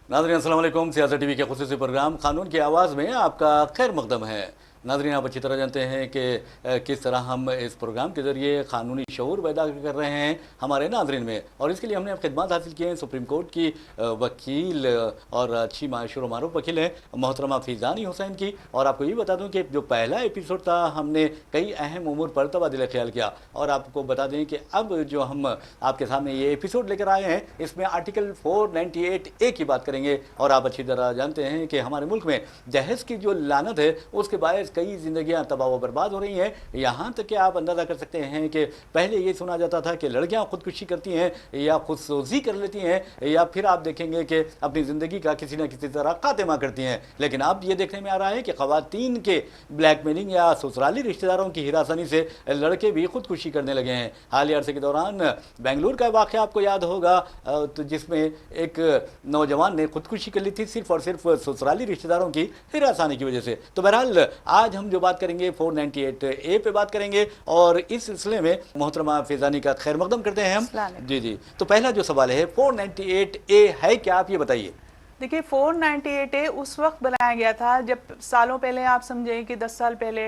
नाज़रीन अस्सलाम वालेकुम। सियासत टीवी के खुसूसी प्रोग्राम कानून की आवाज़ में आपका खैर मकदम है। नाज़रीन, आप अच्छी तरह जानते हैं कि किस तरह हम इस प्रोग्राम के ज़रिए कानूनी शऊर पैदा कर रहे हैं हमारे नाज़रीन में, और इसके लिए हमने खिदमत हासिल की हैं सुप्रीम कोर्ट की वकील और अच्छी माशूर मारूफ वकील हैं मोहतरमा फैज़ानी हुसैन की। और आपको ये बता दूँ कि जो पहला एपिसोड था हमने कई अहम उमूर पर तबादिला ख्याल किया, और आपको बता दें कि अब जो हम आपके सामने ये एपिसोड लेकर आए हैं इसमें आर्टिकल 498A की बात करेंगे। और आप अच्छी तरह जानते हैं कि हमारे मुल्क में दहेज की जो लानत है उसके बायस कई जिंदगियां तबाह व बर्बाद हो रही हैं। यहाँ तक कि आप अंदाज़ा कर सकते हैं कि पहले ये सुना जाता था कि लड़कियां खुदकुशी करती हैं या खुदसोजी कर लेती हैं, या फिर आप देखेंगे कि अपनी ज़िंदगी का किसी न किसी तरह खात्मा करती हैं। लेकिन अब ये देखने में आ रहा है कि ख़वातीन के ब्लैकमेलिंग या ससुराली रिश्तेदारों की हिरासनी से लड़के भी खुदकुशी करने लगे हैं। हालिया अरसे के दौरान बेंगलुरु का वाक़या आपको याद होगा, तो जिसमें एक नौजवान ने खुदकुशी कर ली थी सिर्फ और सिर्फ ससुराली रिश्तेदारों की हिरासनी की वजह से। तो बहरहाल आज हम जो बात करेंगे 498A पे बात करेंगे, और इस सिलसिले में मोहतरमा फैज़ानी का खैर मकदम करते हैं हम। जी जी, तो पहला जो सवाल है 498A है क्या, आप ये बताइए। देखिए 498A उस वक्त बनाया गया था जब सालों पहले, आप समझें कि 10 साल पहले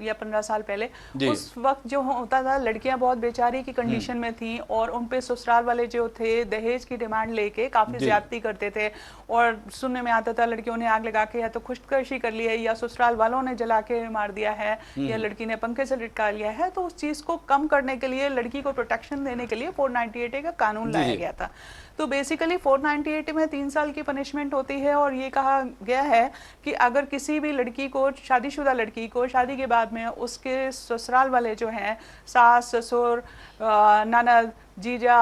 या 15 साल पहले, उस वक्त जो होता था लड़कियां बहुत बेचारी की कंडीशन में थी और उन पे ससुराल वाले जो थे दहेज की डिमांड लेके काफी ज्यादती करते थे। और सुनने में आता था लड़कियों ने आग लगा के या तो खुदकुशी कर ली है, या ससुराल वालों ने जला के मार दिया है, या लड़की ने पंखे से लटका लिया है। तो उस चीज को कम करने के लिए, लड़की को प्रोटेक्शन देने के लिए 498A का कानून लाया गया था। तो बेसिकली 498 में 3 साल की पनिशमेंट होती है, और ये कहा गया है कि अगर किसी भी लड़की को, शादीशुदा लड़की को शादी के बाद में उसके ससुराल वाले जो हैं, सास ससुर ननद जीजा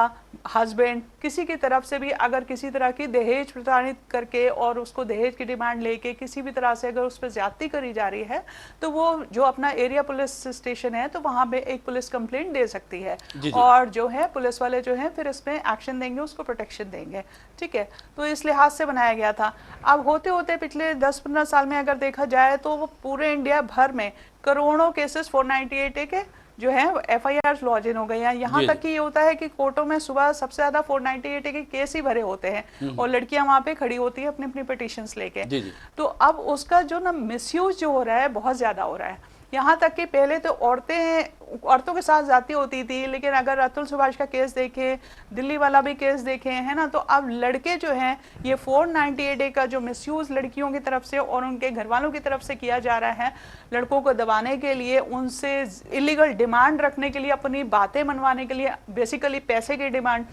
हस्बैंड, किसी की तरफ से भी अगर किसी तरह की दहेज प्रताड़ित करके और उसको दहेज की डिमांड लेके किसी भी तरह से अगर उस पर ज्यादती करी जा रही है, तो वो जो अपना एरिया पुलिस स्टेशन है तो वहां पे एक पुलिस कंप्लेंट दे सकती है। और जो है पुलिस वाले जो है फिर इसमें एक्शन देंगे, उसको प्रोटेक्शन देंगे। ठीक है, तो इस लिहाज से बनाया गया था। अब होते होते पिछले 10-15 साल में अगर देखा जाए तो वो पूरे इंडिया भर में करोड़ों केसेस 498A के जो है FIR लॉन्च हो गए हैं। यहाँ तक कि ये होता है कि कोर्टों में सुबह सबसे ज्यादा 498A के केस ही भरे होते हैं, और लड़कियां वहां पे खड़ी होती है अपनी अपनी पिटीशंस लेके। तो अब उसका जो ना मिसयूज जो हो रहा है बहुत ज्यादा हो रहा है। यहाँ तक कि पहले तो औरतों के साथ जाती होती थी, लेकिन अगर अतुल सुभाष का केस देखें, दिल्ली वाला भी केस देखें, है ना, तो अब लड़के जो हैं ये 498A का जो मिसयूज लड़कियों की तरफ से और उनके घर वालों की तरफ से किया जा रहा है, लड़कों को दबाने के लिए, उनसे इलीगल डिमांड रखने के लिए, अपनी बातें मनवाने के लिए, बेसिकली पैसे की डिमांड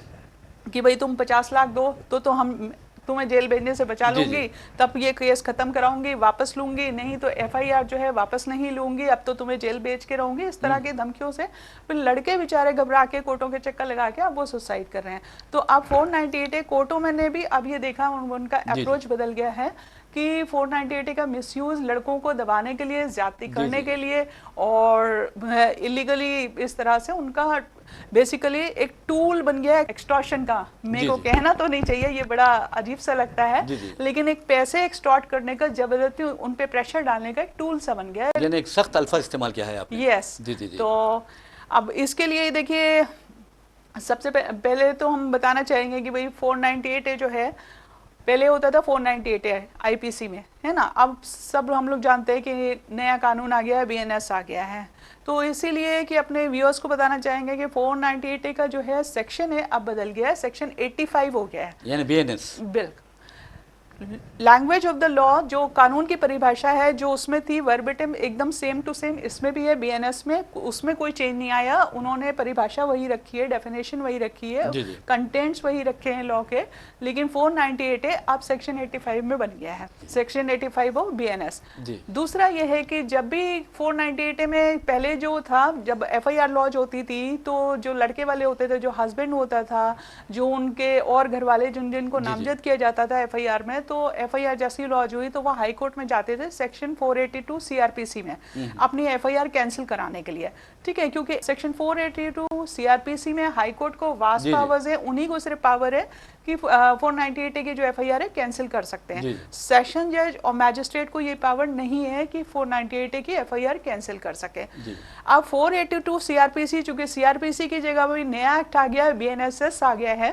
कि भाई तुम 50 लाख दो तो हम तुम्हें जेल भेजने से बचा लूंगी, तब ये केस खत्म कराऊंगी, वापस लूंगी, नहीं तो FIR जो है वापस नहीं लूंगी, अब तो तुम्हें जेल भेज के रहूंगी। इस तरह की धमकियों से फिर लड़के बेचारे घबरा के कोर्टों के चक्कर लगा के अब वो सुसाइड कर रहे हैं। तो अब 498A कोर्टों में ने भी अब ये देखा, उनका अप्रोच बदल गया है कि 498A का मिसयूज लड़कों को दबाने के लिए, ज्यादती करने के लिए और इलीगली इस तरह से उनका बेसिकली एक टूल बन गया है एक्सटॉर्शन का। मेरे को कहना तो नहीं चाहिए, ये बड़ा अजीब सा लगता है, लेकिन एक पैसे एक्सटॉर्ट करने का, जबरदस्ती उन पे प्रेशर डालने का एक टूल सा बन गया है। यानी एक सख्त अल्फाज इस्तेमाल किया है आपने। यस। तो अब इसके लिए देखिए, सबसे पहले तो हम बताना चाहेंगे कि भाई 498A जो है, पहले होता था 498A IPC में, है ना। अब सब हम लोग जानते हैं कि नया कानून आ गया है, BNS आ गया है। तो इसीलिए कि अपने व्यूअर्स को बताना चाहेंगे कि 498A का जो है सेक्शन है अब बदल गया है, सेक्शन 85 हो गया है, यानी BNS। बिल्कुल। लैंग्वेज ऑफ द लॉ जो कानून की परिभाषा है जो उसमें थी वर्बेटिम एकदम सेम टू सेम इसमें भी है, BNS में, उसमें कोई चेंज नहीं आया। उन्होंने परिभाषा वही रखी है, डेफिनेशन वही रखी है, कंटेंट्स वही रखे हैं लॉ के, लेकिन 498A अब सेक्शन 85 में बन गया है, सेक्शन 85 ऑफ BNS। दूसरा ये है कि जब भी 498A में पहले जो था, जब FIR लॉन्च होती थी तो जो लड़के वाले होते थे, जो हस्बैंड होता था, जो उनके और घर वाले जिनको नामजद किया जाता था FIR में, तो FIR जैसी लॉन्च हुई तो वह हाई कोर्ट में जाते थे सेक्शन 482 CRPC में अपनी FIR कैंसिल कराने के लिए। ठीक है, क्योंकि सेक्शन 482 CRPC में हाई कोर्ट को वास्ट पावर्स है, उन्हीं को सिर्फ पावर है कि 498A की जो FIR है कैंसिल कर सकते हैं। सेशन जज और मैजिस्ट्रेट को ये पावर नहीं है कि 498A की FIR कैंसिल कर सके। अब 482 CRPC, चूंकि CRPC की जगह वही नया एक्ट आ गया है, BNSS आ गया है,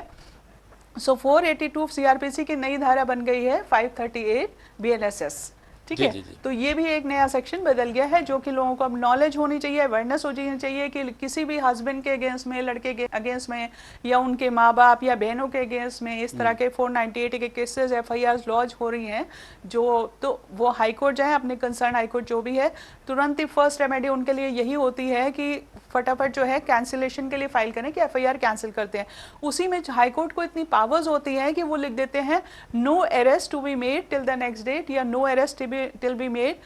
सो 482 सीआरपीसी की नई धारा बन गई है 538 बीएनएसएस, ठीक है। तो ये भी एक नया सेक्शन बदल गया है, जो कि लोगों को अब नॉलेज होनी चाहिए, अवेयरनेस होनी चाहिए कि किसी भी हस्बैंड के अगेंस्ट में, लड़के के अगेंस्ट में, या उनके माँ बाप या बहनों के अगेंस्ट में इस तरह के 498 के केसेस एफआईआर लॉन्च हो रही हैं, जो तो वो हाई कोर्ट जाए, अपने कंसर्न हाई कोर्ट जो भी है, तुरंत ही फर्स्ट रेमेडी उनके लिए यही होती है कि फटाफट जो है कैंसिलेशन के लिए फाइल करें कि एफआईआर कैंसिल करते हैं। उसी में हाई कोर्ट को इतनी पावर्स होती है कि वो लिख देते हैं no arrest to be made till the next date, या no arrest till be made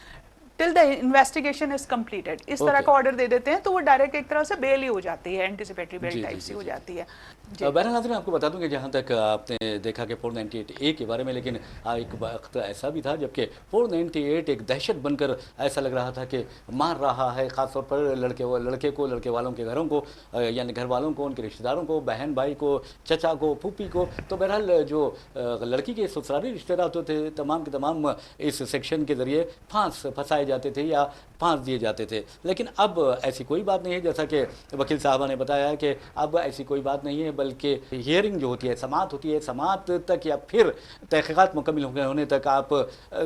till the investigation is completed, इस तरह का ऑर्डर दे देते हैं, तो वो डायरेक्ट एक तरह से बेल ही हो जाती है, एंटिसिपेटरी बेल टाइप सी हो जाती है। बहरहाल नाज़रीन, आपको बता दूं कि जहां तक आपने देखा कि 498A के बारे में, लेकिन एक वक्त ऐसा भी था जबकि 498 एक दहशत बनकर ऐसा लग रहा था कि मार रहा है, ख़ासतौर पर लड़के वालों के घरों को, यानी घर वालों को, उनके रिश्तेदारों को, बहन भाई को, चचा को, फूफी को। तो बहरहाल जो लड़की के ससुराली रिश्तेदार होते थे, तमाम के तमाम इस सेक्शन के ज़रिए फंसाए जाते थे या फांस दिए जाते थे। लेकिन अब ऐसी कोई बात नहीं है, जैसा कि वकील साहबा ने बताया कि अब ऐसी कोई बात नहीं है, बल्कि हियरिंग जो होती है, समाअत होती है, समाअत तक या फिर तहकीकात मुकम्मल होने तक आप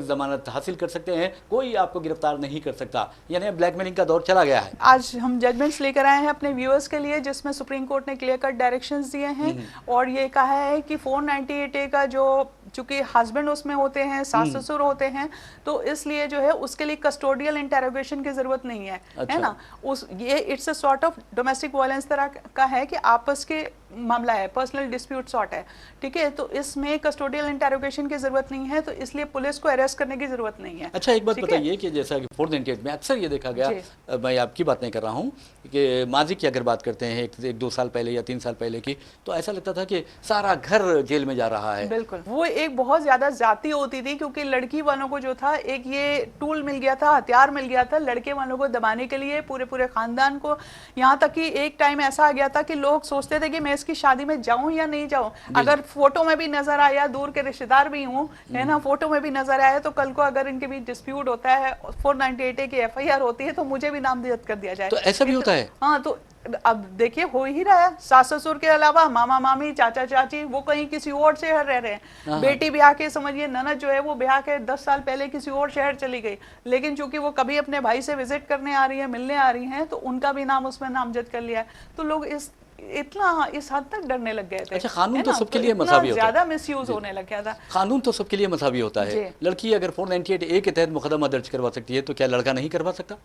जमानत हासिल कर सकते हैं, कोई आपको गिरफ्तार नहीं कर सकता। यानी ब्लैकमेलिंग का दौर चला गया है। आज हम जजमेंट्स लेकर आए हैं अपने व्यूअर्स के लिए, जिसमें सुप्रीम कोर्ट ने क्लियर कट डायरेक्शंस दिए हैं और ये कहा है कि 498A का जो, चूंकि हस्बैंड उसमें होते हैं, सास ससुर होते हैं, तो इसलिए जो है उसके लिए कस्टोडियल इंटेरोगेशन की जरूरत नहीं है, है ना। ये it's a sort of domestic violence तरह का है कि आपस के मामला है, पर्सनल डिस्प्यूट सॉर्ट है, ठीक है। तो इसमें कस्टोडियल इंटेरोगेशन की जरूरत नहीं है, तो इसलिए पुलिस को अरेस्ट करने की जरूरत नहीं है। अच्छा, एक बात बताइए कि जैसा कि 498 में अक्सर ये देखा गया, मैं आपकी बात नहीं कर रहा हूँ, कि माजी की अगर बात करते हैं एक दो साल पहले या 3 साल पहले की, तो ऐसा लगता था कि सारा घर जेल में जा रहा है। बिल्कुल, वो एक बहुत ज्यादा जाती होती थी, क्योंकि लड़की वालों को जो था एक ये टूल मिल गया था, हथियार मिल गया था लड़के वालों को दबाने के लिए, पूरे खानदान को। यहाँ तक कि एक टाइम ऐसा आ गया था कि लोग सोचते थे कि मैं इसकी शादी में जाऊं या नहीं जाऊं, अगर फोटो में भी नजर आया, दूर के रिश्तेदार भी हूं, है ना, फोटो में भी नजर आया, तो कल को अगर इनके बीच डिस्प्यूट होता है, 498A की एफआईआर होती है, तो मुझे भी नामजद कर दिया जाए। तो ऐसा भी होता है? हाँ, तो अब देखिए हो ही रहा है, सास ससुर के अलावा मामा मामी, चाचा चाची, वो कहीं किसी और शहर रह रहे हैं। बेटी ब्याह के, समझिए ननद जो है वो ब्याह के 10 साल पहले किसी और शहर चली गई, लेकिन चूंकि वो कभी अपने भाई से विजिट करने आ रही है, मिलने आ रही हैं, तो उनका भी नाम उसमें नामजद कर लिया है। तो लोग इस हद तक डरने लग गए थे। अच्छा, कानून तो सबके लिए मसावी होता है, ज्यादा मिसयूज होने लग गया था। कानून तो सबके लिए मसावी होता है। लड़की अगर 498A के तहत मुकदमा दर्ज करवा सकती है, तो क्या लड़का नहीं करवा सकता?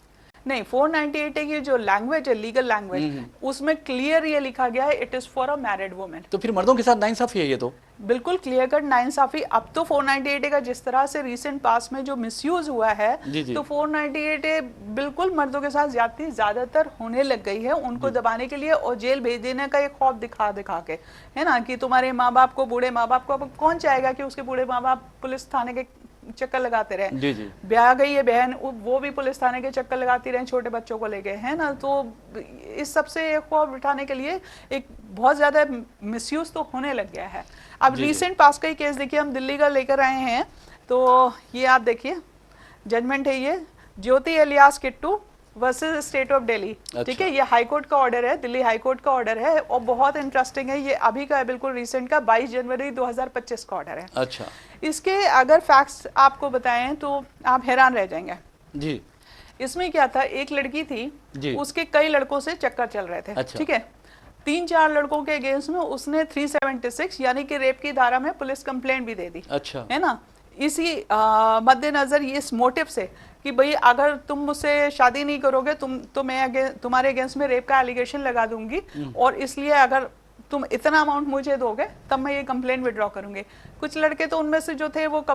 नहीं, 498A की जो लैंग्वेज है, लीगल लैंग्वेज, उसमें क्लियर ये लिखा गया है, it is for a married women. तो फिर मर्दों के साथ नाइंसाफी है ये तो। बिल्कुल क्लियर कट नाइंसाफी। अब तो 498A का जिस तरह से रिसेंट पास में जो मिसयूज हुआ है, तो 498A बिल्कुल मर्दों के साथ ज्यादातर होने लग गई है, उनको दबाने के लिए और जेल भेज देने का एक खौफ दिखा के, है ना, कि तुम्हारे माँ बाप को, बूढ़े माँ बाप को, अब कौन चाहेगा कि उसके बूढ़े माँ बाप पुलिस थाने के चक्कर लगाते रहे। ब्याह गई है बहन, वो भी पुलिस थाने के चक्कर लगाती रहे छोटे बच्चों को लेके, है ना। तो इस सब से खौफ उठाने के लिए एक बहुत ज्यादा मिसयूज तो होने लग गया है। अब रिसेंट पास का ही केस देखिए, हम दिल्ली का लेकर आए हैं, तो ये आप देखिए जजमेंट है, ये Jyoti alias Kittu versus state of Delhi, ठीक है। ये हाई कोर्ट का ऑर्डर है, दिल्ली हाई कोर्ट का ऑर्डर है, और बहुत इंटरेस्टिंग है। ये अभी का है, बिल्कुल रिसेंट का, 22 जनवरी 2025 का ऑर्डर है। अच्छा, इसके अगर फैक्ट्स आपको बताएं तो आप हैरान रह जाएंगे जी। इसमें क्या था, एक लड़की थी, उसके कई लड़कों से चक्कर चल रहे थे, ठीक है। 3-4 लड़कों के अगेंस्ट में उसने 376 यानी कि रेप की धारा में पुलिस कंप्लेंट भी दे दी, अच्छा, है ना। इसी मद्देनजर इस मोटिव से कि भाई अगर तुम मुझसे शादी नहीं करोगे, तो मैं तुम्हारे अगेंस्ट में रेप का एलिगेशन लगा दूंगी, और इसलिए अगर तुम इतना अमाउंट मुझे दोगे तब मैं ये कंप्लेंट विड्रॉ करूंगी। कुछ लड़के तो उनमें से जो थे वो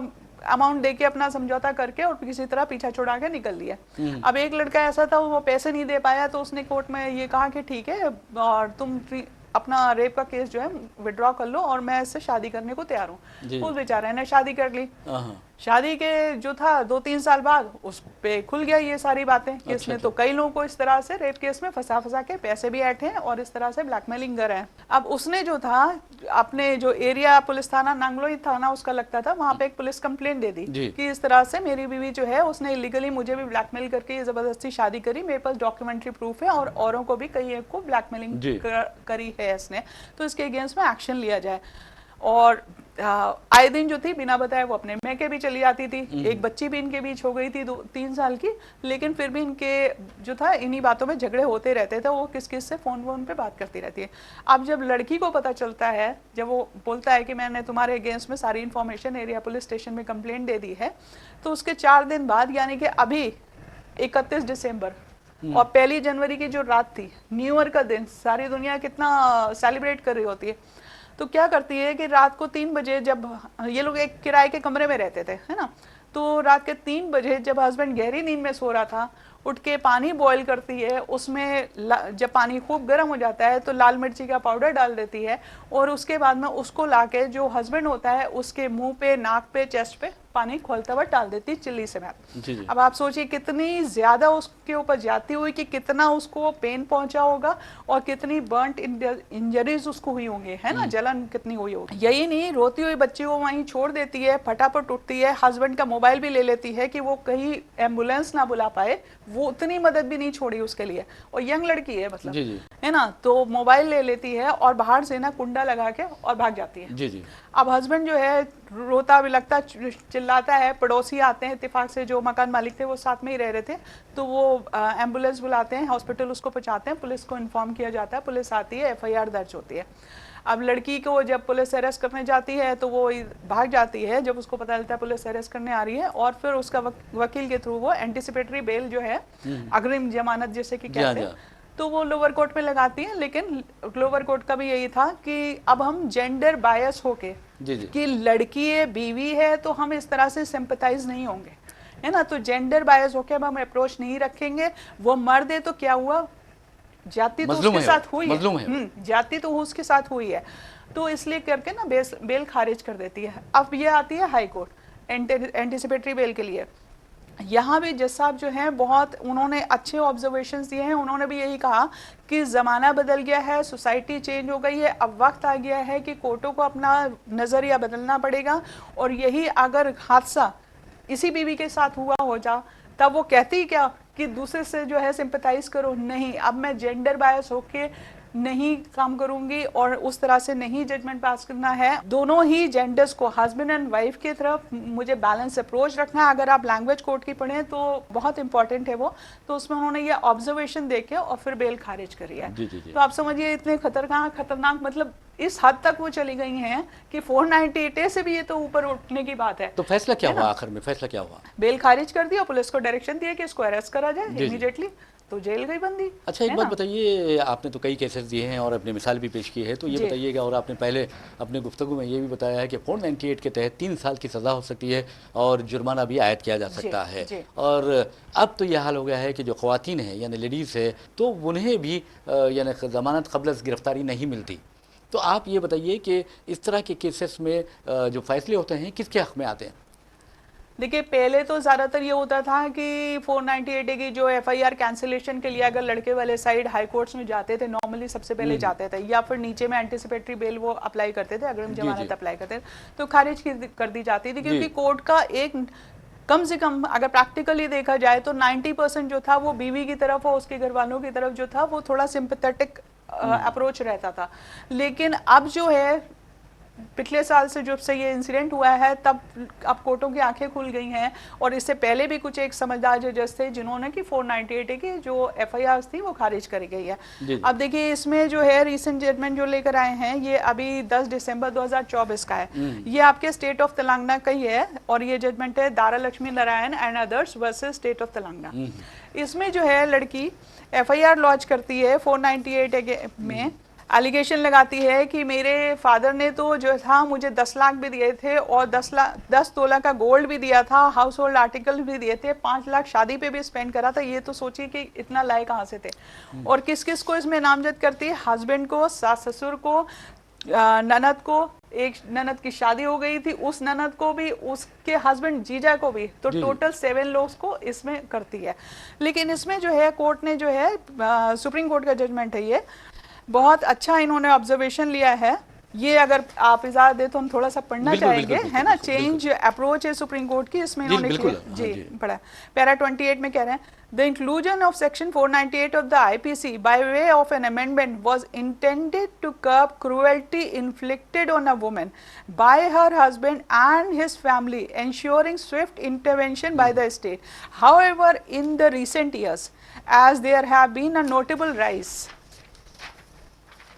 अमाउंट देके अपना समझौता करके और किसी तरह पीछा छुड़ा के निकल दिया। अब एक लड़का ऐसा था, वो पैसे नहीं दे पाया, तो उसने कोर्ट में ये कहा कि ठीक है, और तुम अपना रेप का केस जो है विड्रॉ कर लो और मैं इससे शादी करने को तैयार हूँ। उस बेचारे ने शादी कर ली। शादी के जो था 2-3 साल बाद उस पे खुल गया ये सारी बातें कि इसने तो कई लोगों को इस तरह से रेप केस में फंसा के पैसे भी ऐंठे हैं और इस तरह से ब्लैकमेलिंग कर रहे हैं। अब उसने जो था अपने जो एरिया पुलिस थाना नांगलोई थाना उसका लगता था, वहां पे एक पुलिस कंप्लेंट दे दी कि इस तरह से मेरी बीवी जो है उसने इलीगली मुझे भी ब्लैकमेल करके जबरदस्ती शादी करी, मेरे पास डॉक्यूमेंट्री प्रूफ है और औरों को भी कई को ब्लैकमेलिंग करी है इसने, तो इसके अगेंस्ट में एक्शन लिया जाए। और आए दिन जो थी बिना बताए वो अपने मैके भी चली जाती थी। एक बच्ची भी इनके बीच हो गई थी 2-3 साल की, लेकिन फिर भी इनके जो था इन्हीं बातों में झगड़े होते रहते थे। वो किस किस से फोन पे बात करती रहती है। अब जब लड़की को पता चलता है, जब वो बोलता है कि मैंने तुम्हारे अगेंस्ट में सारी इन्फॉर्मेशन एरिया पुलिस स्टेशन में कंप्लेंट दे दी है, तो उसके 4 दिन बाद यानी कि अभी 31 दिसंबर और 1 जनवरी की जो रात थी, न्यू ईयर का दिन, सारी दुनिया कितना सेलिब्रेट कर रही होती है, तो क्या करती है कि रात को 3 बजे, जब ये लोग एक किराए के कमरे में रहते थे, है ना, तो रात के 3 बजे जब हस्बैंड गहरी नींद में सो रहा था, उठ के पानी बॉईल करती है। उसमें जब पानी खूब गर्म हो जाता है तो लाल मिर्ची का पाउडर डाल देती है और उसके बाद में उसको लाके जो हस्बैंड होता है उसके मुंह पे, नाक पे, चेस्ट पे पानी खोलता हुआ डाल देती चिल्ली से मैप। अब आप सोचिए कितनी ज्यादा उसके ऊपर जाती हुई कि कितना उसको पेन पहुंचा होगा और कितनी बर्न्ट इंजरीज उसको हुई होंगी, है ना, जलन कितनी हुई होगी। यही नहीं, रोती हुई बच्ची को वहीं छोड़ देती है, फटाफट उठती है, हस्बैंड का मोबाइल भी ले लेती है कि वो कहीं एम्बुलेंस ना बुला पाए, वो उतनी मदद भी नहीं छोड़ी उसके लिए। और यंग लड़की है मतलब, है ना, तो मोबाइल ले लेती है और बाहर से ना कुंडा लगा के और भाग जाती है। अब हस्बैंड जो है रोता भी लगता, चिल्लाता है, पड़ोसी आते हैं इत्तेफाक से, जो मकान मालिक थे वो साथ में ही रह रहे थे, तो वो एम्बुलेंस बुलाते हैं, हॉस्पिटल उसको पहुंचाते हैं, पुलिस को इन्फॉर्म किया जाता है, पुलिस आती है, FIR दर्ज होती है। अब लड़की को जब पुलिस अरेस्ट करने जाती है तो वो भाग जाती है, जब उसको पता चलता है पुलिस अरेस्ट करने आ रही है, और फिर उसका वकील के थ्रू वो एंटिसिपेटरी बेल जो है, अग्रिम जमानत जैसे कि कहते हैं, तो वो लोअर कोर्ट में लगाती हैं। लेकिन लोअर कोर्ट का भी यही था कि अब हम जेंडर बायस होके कि लड़की है, बीवी है, तो हम इस तरह से सिंपैथाइज नहीं होंगे, है ना, तो जेंडर बायस होके अब हम अप्रोच नहीं रखेंगे। वो मर्द है तो क्या हुआ, जाति तो उसके साथ हुई है, जाति तो उसके साथ हुई है, तो इसलिए करके ना बेल खारिज कर देती है। अब ये आती है हाई कोर्ट एंटिसिपेटरी बेल के लिए। यहाँ भी जज साहब जो हैं बहुत उन्होंने अच्छे ऑब्जर्वेशंस दिए हैं। उन्होंने भी यही कहा कि ज़माना बदल गया है, सोसाइटी चेंज हो गई है, अब वक्त आ गया है कि कोर्टों को अपना नज़रिया बदलना पड़ेगा। और यही अगर हादसा इसी बीवी के साथ हुआ हो जा, तब वो कहती क्या कि दूसरे से जो है सिंपैथाइज करो, नहीं, अब मैं जेंडर बायस होके नहीं काम करूंगी और उस तरह से नहीं जजमेंट पास करना है। दोनों ही जेंडर्स को, हस्बैंड एंड वाइफ की तरफ मुझे बैलेंस अप्रोच रखना है। अगर आप लैंग्वेज कोर्ट की पढ़ें तो बहुत इंपॉर्टेंट है वो, तो उसमें उन्होंने ये ऑब्जर्वेशन देके और फिर बेल खारिज करी है। तो आप समझिए इतने खतरनाक मतलब इस हद तक वो चली गई हैं कि 498A से भी ये तो ऊपर उठने की बात है। तो फैसला क्या हुआ आखिर में, फैसला क्या हुआ? बेल खारिज कर दिया, पुलिस को डायरेक्शन दिया कि इसको अरेस्ट करा जाए इमीडिएटली, तो जेल गई बंदी। अच्छा, एक बात बताइए, आपने तो कई केसेस दिए हैं और अपनी मिसाल भी पेश की है, तो ये बताइएगा, और आपने पहले अपने गुफ्तगू में ये भी बताया है कि 498 के तहत 3 साल की सज़ा हो सकती है और जुर्माना भी आयद किया जा सकता है। और अब तो यह हाल हो गया है कि जो ख़वातीन हैं यानी लेडीज़ है, तो उन्हें भी यानी ज़मानत क़ब्ल गिरफ्तारी नहीं मिलती। तो आप ये बताइए कि इस तरह के केसेस में जो फैसले होते हैं किसके हक़ में आते हैं? देखिए, पहले तो ज़्यादातर ये होता था कि 498A की जो FIR कैंसिलेशन के लिए अगर लड़के वाले साइड हाई कोर्ट्स में जाते थे, नॉर्मली सबसे पहले जाते थे, या फिर नीचे में एंटिसिपेटरी बेल वो अप्लाई करते थे, अग्रिम जमानत अप्लाई करते थे, तो खारिज कर दी जाती थी। क्योंकि कोर्ट का एक कम से कम अगर प्रैक्टिकली देखा जाए तो 90% जो था वो बीवी की तरफ और उसके घर वालों की तरफ जो था वो थोड़ा सिंपैथेटिक अप्रोच रहता था। लेकिन अब जो है, पिछले साल से जब से ये इंसिडेंट हुआ है, तब अब कोर्टों की आंखें खुल गई हैं। और इससे पहले भी कुछ एक समझदार जजेस थे जिन्होंने कि 498A की जो FIRs थी वो खारिज करी गई है। अब देखिए, इसमें जो है रीसेंट जजमेंट जो लेकर आए हैं, ये अभी 10 दिसंबर 2024 का है। ये आपके स्टेट ऑफ तेलंगाना का ही है और ये जजमेंट है Dara Lakshmi Narayan and others versus state of Telangana. इसमें जो है लड़की FIR लॉन्च करती है 498A में, एलिगेशन लगाती है कि मेरे फादर ने तो जो था मुझे 10 लाख भी दिए थे और 10 तोला का गोल्ड भी दिया था, हाउस होल्ड आर्टिकल भी दिए थे, 5 लाख शादी पे भी स्पेंड करा था। ये तो सोचिए कि इतना लाए कहाँ से थे। और किस किस को इसमें नामजद करती है, हस्बैंड को, सास ससुर को, ननद को, एक ननद की शादी हो गई थी, उस ननद को भी, उसके हस्बैंड जीजा को भी, तो टोटल 7 लोग को इसमें करती है। लेकिन इसमें जो है कोर्ट ने जो है, सुप्रीम कोर्ट का जजमेंट है ये, बहुत अच्छा इन्होंने ऑब्जर्वेशन लिया है ये अगर आप इजाजत दे तो हम थोड़ा सा पढ़ना बिल्कुल, चाहेंगे, बिल्कुल, है ना। बिल्कुल, चेंज अप्रोच है सुप्रीम कोर्ट की, इसमें इन्होंने बिल्कुल, जी हाँ जी। पढ़ा। पैरा 28 में कह रहे हैं, the inclusion of section 498 of the IPC by way of an amendment was intended to curb cruelty inflicted on a woman by her husband and his family, ensuring swift intervention by the state. However, in the recent years, as there have been a notable rise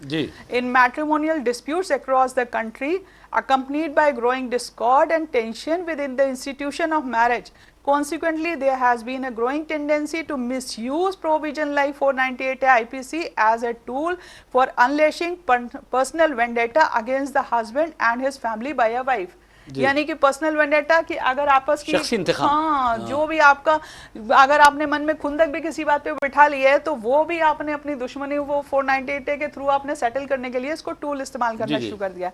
जी in matrimonial disputes across the country, accompanied by growing discord and tension within the institution of marriage. Consequently, there has been a growing tendency to misuse provision like 498 IPC as a tool for unleashing personal vendetta against the husband and his family by a wife. यानी कि personal vendetta कि अगर आपस की शख्सी इंतखाम, हाँ, जो भी आपका, अगर आपने मन में खुंदक भी किसी बात पे बिठा ली है तो वो भी आपने अपनी दुश्मनी वो 498 के थ्रू आपने सेटल करने के लिए इसको टूल इस्तेमाल करना शुरू कर दिया।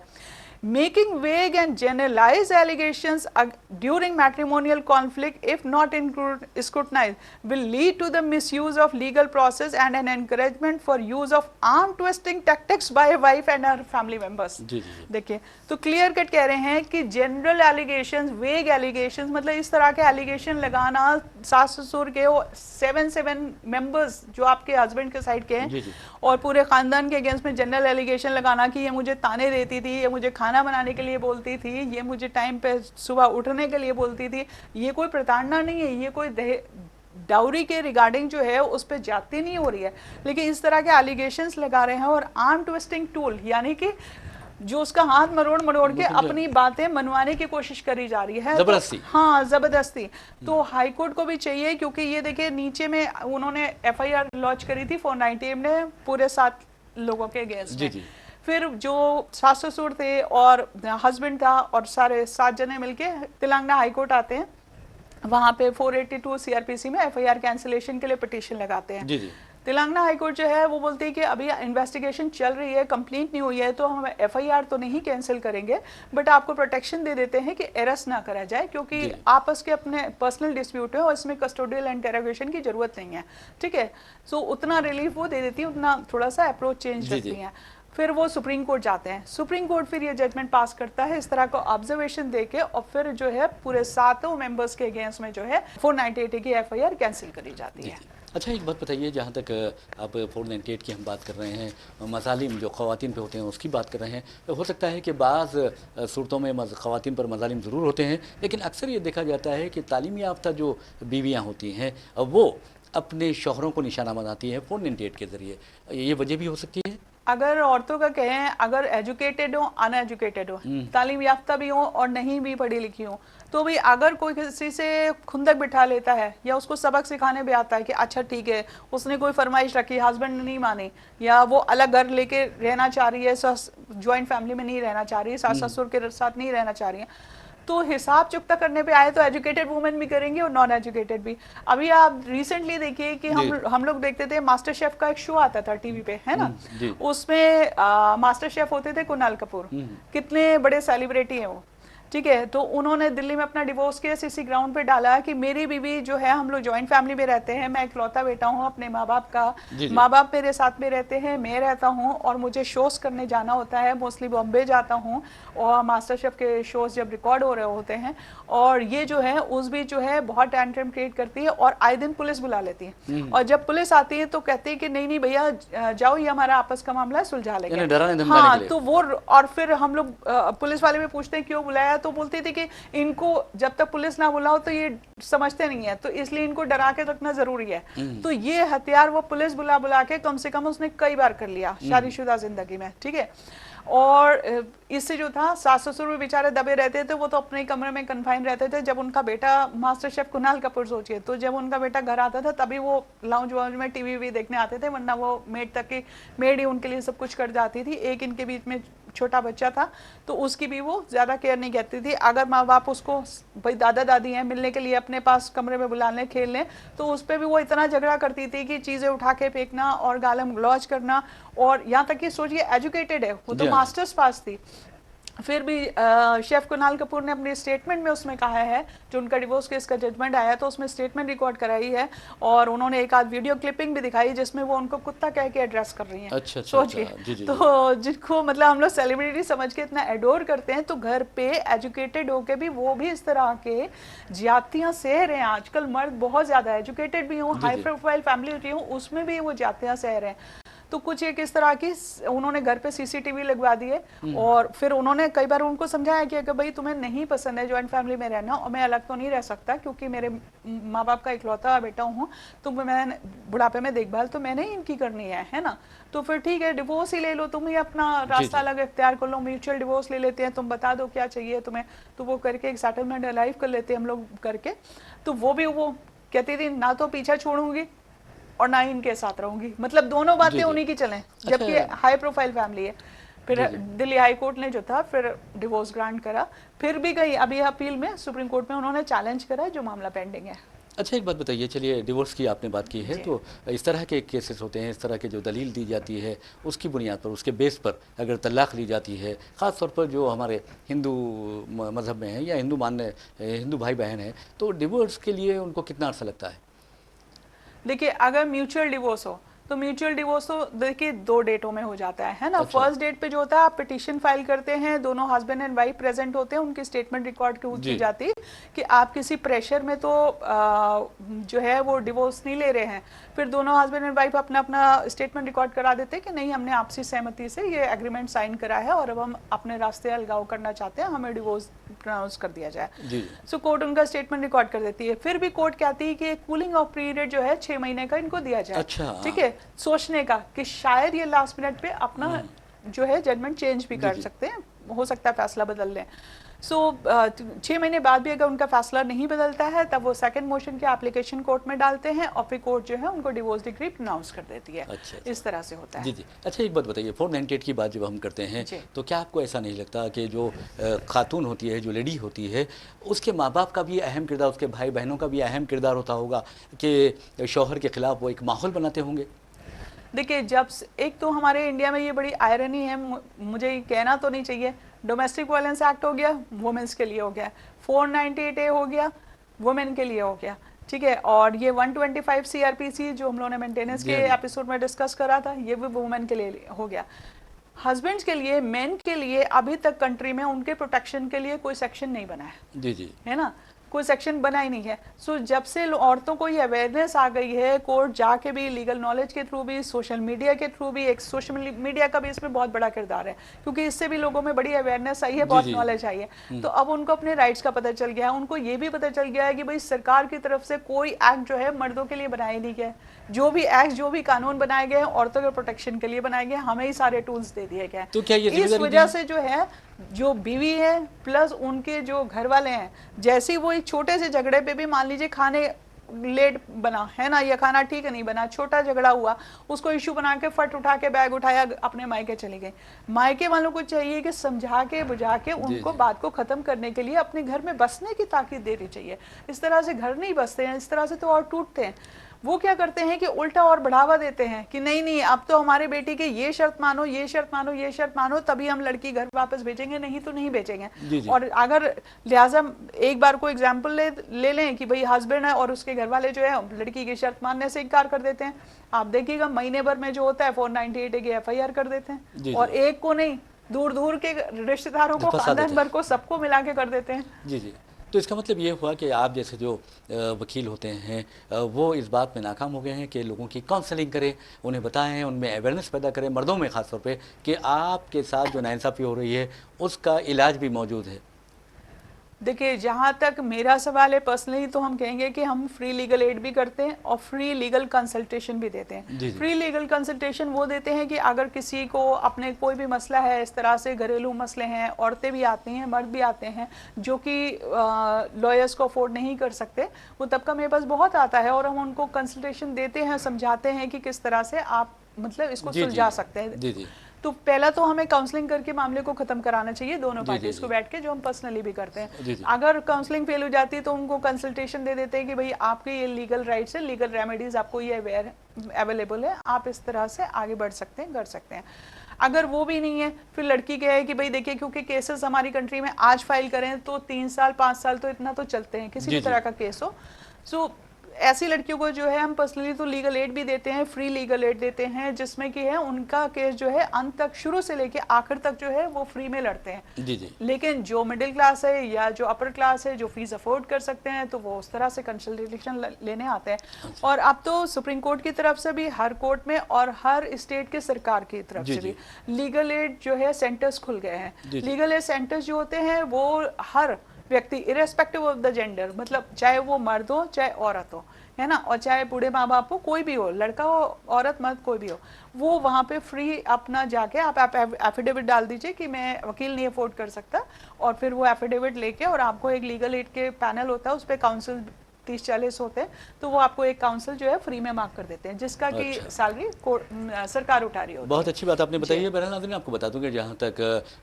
Making vague and generalized allegations during matrimonial conflict, if not scrutinized, will lead to the misuse of legal process and an encouragement for use of arm twisting tactics by a wife and her family members. देखिए, तो clear cut कह रहे हैं कि general allegations, वेग allegations, मतलब इस तरह के एलिगेशन लगाना सास ससुर के 7 मेंबर्स जो आपके हस्बैंड के साइड के हैं और पूरे खानदान के अगेंस्ट में जनरल एलिगेशन लगाना कि ये मुझे ताने देती थी, ये मुझे खाना बनाने के लिए बोलती थी, ये मुझे टाइम पे सुबह उठने के लिए बोलती थी, ये कोई प्रताड़ना नहीं है, ये कोई डाउरी के रिगार्डिंग जो है उस पर जाती नहीं हो रही है, लेकिन इस तरह के एलिगेशंस लगा रहे हैं और आर्म ट्विस्टिंग टूल यानी कि जो उसका हाथ मरोड़ के अपनी बातें मनवाने की कोशिश करी जा रही है, जबरदस्ती। तो, हाँ जबरदस्ती। तो हाई कोर्ट को भी चाहिए, क्योंकि ये देखिए नीचे में उन्होंने FIR लॉन्च करी थी 498 ने पूरे 7 लोगों के अगेंस्ट में। फिर जो सास ससुर थे और हस्बैंड था और सारे 7 जने मिलके तेलंगाना हाई कोर्ट आते हैं, वहां पे 482 CRPC में FIR कैंसिलेशन के लिए पिटीशन लगाते हैं। तेलंगाना हाई कोर्ट जो है वो बोलती है कि अभी इन्वेस्टिगेशन चल रही है, कंप्लीट नहीं हुई है, तो हम FIR तो नहीं कैंसिल करेंगे, बट आपको प्रोटेक्शन दे देते हैं कि अरेस्ट ना करा जाए, क्योंकि आपस के अपने पर्सनल डिस्प्यूट है और इसमें कस्टोडियल इंटरोगेशन की जरूरत नहीं है, ठीक है। सो उतना रिलीफ वो दे देती है, उतना थोड़ा सा अप्रोच चेंज करती हैं। फिर वो सुप्रीम कोर्ट जाते हैं, सुप्रीम कोर्ट फिर ये जजमेंट पास करता है इस तरह को ऑब्जर्वेशन देके, और फिर जो है पूरे 7 मेंबर्स के अगेंस्ट में जो है 498 की FIR कैंसिल करी जाती है। अच्छा, एक बात बताइए, जहाँ तक आप 498 की हम बात कर रहे हैं, मज़ालिम जो ख़वातीन पे होते हैं उसकी बात कर रहे हैं, तो हो सकता है कि बाज़ सूरतों में ख़वातीन पर मज़ालिम ज़रूर होते हैं, लेकिन अक्सर ये देखा जाता है कि तालीम याफ्ता जो बीवियाँ होती हैं वो अपने शौहरों को निशाना बनाती है 498 के ज़रिए, ये वजह भी हो सकती है? अगर औरतों का कहें, अगर एजुकेटेड हो, अनएजुकेटेड हो, तालीम याफ्ता भी हो और नहीं भी पढ़ी लिखी हो, तो भी अगर कोई किसी से खुंदक बिठा लेता है या उसको सबक सिखाने भी आता है कि अच्छा ठीक है, उसने कोई फरमाइश रखी, हस्बैंड ने नहीं मानी, या वो अलग घर लेके रहना चाह रही है, ज्वाइंट फैमिली में नहीं रहना चाह रही है, सास ससुर के साथ नहीं रहना चाह रही है, तो हिसाब चुकता करने पे आए तो एजुकेटेड वुमेन भी करेंगे और नॉन एजुकेटेड भी। अभी आप रिसेंटली देखिए कि हम लोग देखते थे मास्टर शेफ का एक शो आता था टीवी पे, है ना, उसमें मास्टर शेफ होते थे कुणाल कपूर, कितने बड़े सेलिब्रिटी हैं वो, ठीक है। तो उन्होंने दिल्ली में अपना डिवोर्स केस इसी ग्राउंड पे डाला कि मेरी बीवी जो है, हम लोग जॉइंट फैमिली में रहते हैं, मैं इकलौता बेटा हूँ अपने माँ बाप का, माँ बाप मेरे साथ में रहते हैं, मैं रहता हूँ और मुझे शोज करने जाना होता है, मोस्टली बॉम्बे जाता हूँ और मास्टर शेफ के शोज जब रिकॉर्ड हो रहे होते हैं, और ये जो है उस भी जो है बहुत टेंट्रम क्रिएट करती है और आए दिन पुलिस बुला लेती है, और जब पुलिस आती है तो कहती है कि नहीं नहीं भैया जाओ, ये हमारा आपस का मामला है, सुलझा लेंगे। हाँ, तो वो, और फिर हम लोग पुलिस वाले भी पूछते हैं क्यों बुलाया, तो बोलती थी कि इनको जब तक पुलिस ना बुलाओ तो ये समझते नहीं है, तो इसलिए इनको डरा के रखना जरूरी है। तो ये हथियार वो पुलिस बुला के कम से कम उसने कई बार कर लिया शादीशुदा जिंदगी में, ठीक है। और इससे जो था सास ससुर भी बेचारे दबे रहते थे, वो तो अपने कमरे में कन्फाइन रहते थे। जब उनका बेटा मास्टर शेफ कुणाल कपूर, सोचिए, तो जब उनका बेटा घर आता था तभी वो लाउंज वाउंज में टीवी भी देखने आते थे, वरना वो मेड ही उनके लिए सब कुछ कर जाती थी। एक इनके बीच में छोटा बच्चा था तो उसकी भी वो ज्यादा केयर नहीं करती थी। अगर माँ बाप उसको, भाई दादा दादी हैं, मिलने के लिए अपने पास कमरे में बुलाने खेलने, तो उस पर भी वो इतना झगड़ा करती थी कि चीजें उठा के फेंकना और गालम गलौज करना। और यहाँ तक कि सोचिए एजुकेटेड है वो, तो मास्टर्स पास थी, फिर भी शेफ कुणाल कपूर ने अपने स्टेटमेंट में उसमें कहा है, जो उनका डिवोर्स केस का जजमेंट आया तो उसमें स्टेटमेंट रिकॉर्ड कराई है और उन्होंने एक आध वीडियो क्लिपिंग भी दिखाई जिसमें वो उनको कुत्ता कह के एड्रेस कर रही हैं। अच्छा अच्छा सोचिए, अच्छा, जी जी जी। तो जिनको मतलब हम लोग सेलिब्रिटी समझ के इतना एडोर करते हैं, तो घर पे एजुकेटेड होके भी वो भी इस तरह के ज्यादतियां सह रहे हैं। आजकल मर्द बहुत ज्यादा एजुकेटेड भी हों, जी हाई जी प्रोफाइल फैमिली होती हो, उसमें भी वो ज्यादतियां सह रहे हैं। तो कुछ एक इस तरह की उन्होंने घर पे सीसीटीवी लगवा दिए और फिर उन्होंने कई बार उनको समझाया कि अगर भाई तुम्हें नहीं पसंद है ज्वाइंट फैमिली में रहना और मैं अलग तो नहीं रह सकता क्योंकि मेरे माँ बाप का इकलौता बेटा हूँ, तो मैं बुढ़ापे में देखभाल तो मैंने ही इनकी करनी है ना, तो फिर ठीक है डिवोर्स ही ले लो, तुम ही अपना जी रास्ता जी अलग इख्तियार कर लो, म्यूचुअल डिवोर्स ले लेते हैं, तुम बता दो क्या चाहिए तुम्हें, तो वो करके एक सेटलमेंट लाइफ कर लेते हैं हम लोग करके। तो वो भी वो कहती थी ना तो पीछा छोड़ूंगी और ना ही इनके साथ रहूंगी, मतलब दोनों जी बातें जी। उन्हीं की चलें, अच्छा जबकि हाई प्रोफाइल फैमिली है। फिर जी जी। दिल्ली हाई कोर्ट ने जो था फिर डिवोर्स ग्रांट करा, फिर भी गई अभी अपील में सुप्रीम कोर्ट में उन्होंने चैलेंज करा जो मामला पेंडिंग है। अच्छा एक बात बताइए, चलिए डिवोर्स की आपने बात की है, जी तो इस तरह के केसेस होते हैं, इस तरह के जो दलील दी जाती है उसकी बुनियाद पर, उसके बेस पर अगर तलाक ली जाती है, ख़ास तौर पर जो हमारे हिंदू मज़हब में है या हिंदू मानने हिंदू भाई बहन हैं, तो डिवोर्स के लिए उनको कितना अर्सा लगता है? देखिए अगर म्यूचुअल डिवोर्स हो तो म्यूचुअल डिवोर्स तो देखिए 2 डेटों में हो जाता है ना। अच्छा फर्स्ट डेट पे जो होता है आप पिटीशन फाइल करते हैं, दोनों हस्बैंड एंड वाइफ प्रेजेंट होते हैं, उनकी स्टेटमेंट रिकॉर्ड की जी जाती है कि आप किसी प्रेशर में तो जो है वो डिवोर्स नहीं ले रहे हैं। फिर दोनों हस्बैंड एंड वाइफ अपना अपना स्टेटमेंट रिकॉर्ड करा देते हैं कि नहीं हमने आपसी सहमति से ये एग्रीमेंट साइन करा है और अब हम अपने रास्ते अलगाव करना चाहते हैं, हमें डिवोर्स प्रोनाउंस कर दिया जाए। जी सो कोर्ट उनका स्टेटमेंट रिकॉर्ड कर देती है। फिर भी कोर्ट कहती है कि एक कूलिंग ऑफ पीरियड जो है 6 महीने का इनको दिया जाए, अच्छा ठीक है, सोचने का कि शायद ये लास्ट मिनट पे अपना जो है जजमेंट चेंज भी जी कर जी सकते हैं, हो सकता है फैसला बदल लें। सो 6 महीने बाद भी अगर उनका फैसला नहीं बदलता है तब वो सेकंड मोशन की एप्लीकेशन कोर्ट में डालते हैं और फिर कोर्ट जो है उनको डिवोर्स डिक्री प्रोनाउंस कर देती है। अच्छा अच्छा इस तरह से होता जी है। जी। अच्छा एक बात बताइए, 498 की बात जब हम करते हैं जी तो क्या आपको ऐसा नहीं लगता कि जो खातून होती है, जो लेडी होती है, उसके माँ बाप का भी अहम किरदार, उसके भाई बहनों का भी अहम किरदार होता होगा कि शौहर के खिलाफ वो एक माहौल बनाते होंगे? देखिए जब एक तो हमारे इंडिया में ये बड़ी आयरनी है, मुझे ये कहना तो नहीं चाहिए, डोमेस्टिक वायलेंस एक्ट हो गया वुमेन्स के लिए हो गया, 498A हो गया वुमेन के लिए हो गया, ठीक है, और ये 125 CRPC जो हम लोगों ने मेंटेनेंस जी के हाँ जी एपिसोड में डिस्कस करा था, ये भी वुमेन के लिए हो गया। हस्बैंड्स के लिए, मेन के लिए अभी तक कंट्री में उनके प्रोटेक्शन के लिए कोई सेक्शन नहीं बना जी जी है ना, कोई सेक्शन बना ही नहीं है। सो जब से औरतों को ये अवेयरनेस आ गई है, कोर्ट जाके भी, लीगल नॉलेज के थ्रू भी, सोशल मीडिया के थ्रू भी, एक सोशल मीडिया का भी इसमें बहुत बड़ा किरदार है क्योंकि इससे भी लोगों में बड़ी अवेयरनेस आई है, जी बहुत जी नॉलेज आई है। तो अब उनको अपने राइट्स का पता चल गया है, उनको ये भी पता चल गया है कि भाई सरकार की तरफ से कोई एक्ट जो है मर्दों के लिए बनाया नहीं गया, जो भी एक्ट, जो भी कानून बनाए गए हैं औरतों के प्रोटेक्शन के लिए बनाए गए, हमें ही सारे टूल्स दे दिए गए हैं। तो क्या ये इस जिम्मेदारी वजह नहीं से जो है जो बीवी है प्लस उनके जो घर वाले हैं, जैसे ही वो एक छोटे से झगड़े पे भी, मान लीजिए खाने लेट बना है ना, या खाना ठीक नहीं बना, छोटा झगड़ा हुआ, उसको इशू बना के फट उठा के बैग उठाया अपने मायके चली गई, मायके वालों को चाहिए कि समझा के बुझा के जी उनको जी बात को खत्म करने के लिए अपने घर में बसने की ताकीद देनी चाहिए। इस तरह से घर नहीं बसते हैं, इस तरह से तो और टूटते हैं। वो क्या करते हैं कि उल्टा और बढ़ावा देते हैं कि नहीं नहीं अब तो हमारे बेटी के ये शर्त मानो, ये शर्त मानो, ये शर्त मानो, तभी हम लड़की घर वापस भेजेंगे, नहीं तो नहीं भेजेंगे। जी जी और अगर लिहाजा एक बार को एग्जाम्पल ले लें कि भाई हस्बैंड है और उसके घर वाले जो है लड़की की शर्त मानने से इनकार कर देते हैं, आप देखिएगा महीने भर में जो होता है 498 की FIR कर देते जी हैं, और जी एक को नहीं, दूर दूर के रिश्तेदारों को, फंसा देते खानदान हैं। भर को, सबको मिला के कर देते हैं। जी जी। तो इसका मतलब ये हुआ कि आप जैसे जो वकील होते हैं वो इस बात में नाकाम हो गए हैं कि लोगों की काउंसलिंग करें, उन्हें बताएं, उनमें अवेयरनेस पैदा करें, मर्दों में ख़ास तौर पे, कि आपके साथ जो नाइंसाफ़ी हो रही है उसका इलाज भी मौजूद है। देखिए जहाँ तक मेरा सवाल है पर्सनली, तो हम कहेंगे कि हम फ्री लीगल एड भी करते हैं और फ्री लीगल कंसल्टेशन भी देते हैं। जी जी फ्री लीगल कंसल्टेशन वो देते हैं कि अगर किसी को अपने कोई भी मसला है, इस तरह से घरेलू मसले हैं, औरतें भी आती हैं, मर्द भी आते हैं जो कि लॉयर्स को अफोर्ड नहीं कर सकते, वो तबका मेरे पास बहुत आता है और हम उनको कंसल्टेशन देते हैं, समझाते हैं कि किस तरह से आप मतलब इसको जी सुलझा जी सकते हैं। जी जी तो पहला तो हमें काउंसलिंग करके मामले को खत्म कराना चाहिए दोनों जी पार्टीज जी को बैठ के, जो हम पर्सनली भी करते हैं। जी जी अगर काउंसलिंग फेल हो जाती है तो उनको कंसल्टेशन दे देते हैं कि भाई आपके ये लीगल राइट्स है, लीगल रेमेडीज आपको ये अवेलेबल है, आप इस तरह से आगे बढ़ सकते हैं, कर सकते हैं। अगर वो भी नहीं है, फिर लड़की क्या है कि भाई देखिए, क्योंकि केसेस हमारी कंट्री में आज फाइल करें तो 3 साल 5 साल तो इतना तो चलते हैं, किसी जी भी जी। तरह का केस हो। सो ऐसी लड़कियों को जो है हम पर्सनली तो लीगल एड भी देते हैं, फ्री लीगल एड देते हैं, जिसमें कि है उनका केस जो है अंत तक, शुरू से लेके आखिर तक जो है वो फ्री में लड़ते हैं। जी जी। लेकिन जो मिडिल क्लास है या जो अपर क्लास है, जो फीस अफोर्ड कर सकते हैं, तो वो उस तरह से कंसल्टेशन लेने आते हैं। और अब तो सुप्रीम कोर्ट की तरफ से भी, हर कोर्ट में और हर स्टेट के सरकार की तरफ जी से जी। भी लीगल एड जो है सेंटर्स खुल गए हैं। जी जी। लीगल एड सेंटर्स जो होते हैं वो हर व्यक्ति, इरेस्पेक्टिव ऑफ द जेंडर, मतलब चाहे वो मर्द हो चाहे औरत हो, है ना, और चाहे बूढ़े माँ बाप हो, कोई भी हो, लड़का हो औरत मर्द कोई भी हो, वो वहाँ पे फ्री अपना जाके आप एफिडेविट डाल दीजिए कि मैं वकील नहीं अफोर्ड कर सकता, और फिर वो एफिडेविट लेके, और आपको एक लीगल एड के पैनल होता है, उस पर काउंसिल 30-40 होते हैं, तो वो आपको एक काउंसिल जो है फ्री में मार्क कर देते हैं, जिसका कि अच्छा। सैलरी सरकार उठा रही होती बहुत है। अच्छी बात आपने बताई जी। है। बहरहाल नाज़रीन, आपको बता दूं कि जहाँ तक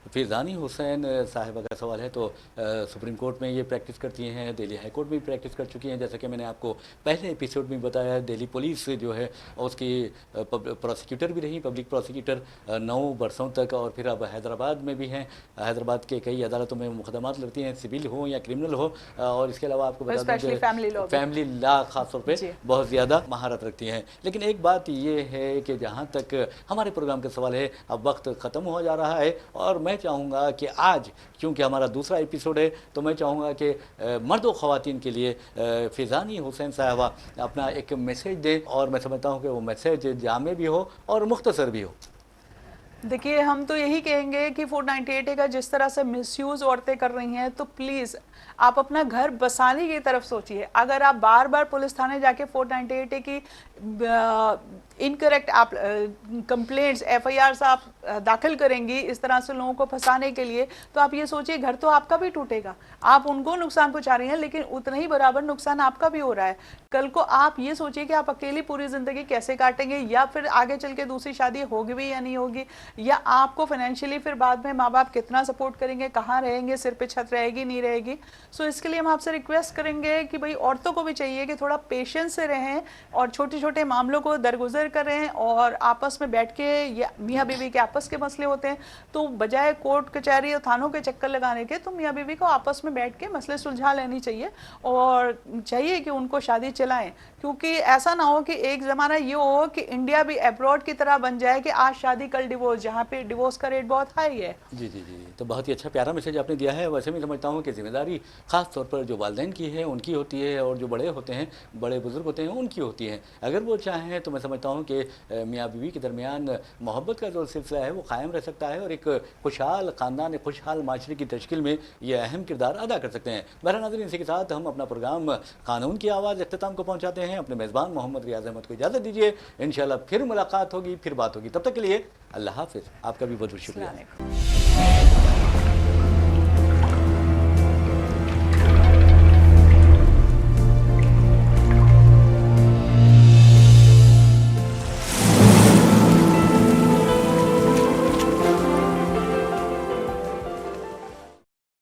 फैज़ानी हुसैन साहिबा का सवाल है, तो सुप्रीम कोर्ट में ये प्रैक्टिस करती हैं, दिल्ली हाई कोर्ट में भी प्रैक्टिस कर चुकी हैं। जैसा कि मैंने आपको पहले एपिसोड में बताया, दिल्ली पुलिस जो है उसकी प्रोसिक्यूटर भी रही, पब्लिक प्रोसिक्यूटर 9 वर्षों तक, और फिर अब हैदराबाद में भी हैं। हैदराबाद के कई अदालतों में मुकदमात लड़ती हैं, सिविल हो या क्रिमिनल हो। और इसके अलावा आपको बता दूं स्पेशली कि फैमिली लॉ खासतौर पे जी। बहुत ज़्यादा महारत रखती हैं। लेकिन एक बात ये है कि जहाँ तक हमारे प्रोग्राम का सवाल है, अब वक्त ख़त्म हो जा रहा है, और मैं चाहूँगा कि आज, क्योंकि हमारा दूसरा एपिसोड है, तो मैं चाहूँगा कि मर्द और ख़वातीन के लिए फैज़ानी हुसैन साहबा अपना एक मैसेज दें, और मैं समझता हूँ कि वो मैसेज जामे भी हो और मुख्तसर भी हो। देखिए, हम तो यही कहेंगे कि 498 का जिस तरह से मिसयूज औरतें कर रही हैं, तो प्लीज आप अपना घर बसाने की तरफ सोचिए। अगर आप बार बार पुलिस थाने जाके 498 की इनकरेक्ट आप कंप्लेंट्स, FIRs आप दाखिल करेंगी इस तरह से लोगों को फंसाने के लिए, तो आप ये सोचिए घर तो आपका भी टूटेगा। आप उनको नुकसान पहुंचा रही हैं, लेकिन उतना ही बराबर नुकसान आपका भी हो रहा है। कल को आप ये सोचिए कि आप अकेली पूरी जिंदगी कैसे काटेंगे, या फिर आगे चल के दूसरी शादी होगी भी या नहीं होगी, या आपको फाइनेंशियली फिर बाद में माँ बाप कितना सपोर्ट करेंगे, कहाँ रहेंगे, सिर पे छत रहेगी नहीं रहेगी। सो इसके लिए हम आपसे रिक्वेस्ट करेंगे कि भाई औरतों को भी चाहिए कि थोड़ा पेशेंस से रहें, और छोटे छोटे मामलों को दरगुजर करें, और आपस में बैठ के, या मियाँ बीवी के आपस के मसले होते हैं, तो बजाय कोर्ट कचहरी और थानों के चक्कर लगाने के, तो मियाँ बीवी को आपस में बैठ के मसले सुलझा लेनी चाहिए, और चाहिए कि उनको शादी चलाएं। क्योंकि ऐसा ना हो कि एक ज़माना ये हो कि इंडिया भी अब्रॉड की तरह बन जाए कि आज शादी कल डिवोर्स, जहाँ पे डिवोर्स का रेट बहुत हाई है। जी जी जी। तो बहुत ही अच्छा प्यारा मैसेज आपने दिया है। वैसे मैं समझता हूँ कि जिम्मेदारी ख़ास तौर पर जो वालिदैन की है उनकी होती है, और जो बड़े होते हैं, बड़े बुजुर्ग होते हैं, उनकी होती है। अगर वो चाहें तो मैं समझता हूँ कि मियाँ बीवी के दरमियान मोहब्बत का जो सिलसिला है वो कायम रह सकता है, और एक खुशहाल ख़ानदान, खुशहाल माशरे की तश्कील में ये अहम किरदार अदा कर सकते हैं। बहरहाल नाज़रीन, इसी के साथ हम अपना प्रोग्राम कानून की आवाज़ अख्ताम को पहुँचाते हैं। अपने मेज़बान मोहम्मद रियाज अहमद को इजाज़त दीजिए। इंशाअल्लाह फिर मुलाकात होगी, फिर बात होगी। तब तक के लिए अल्लाह हाफ़िज़। आपका भी बहुत बहुत शुक्रिया। अस्सलाम वालेकुम।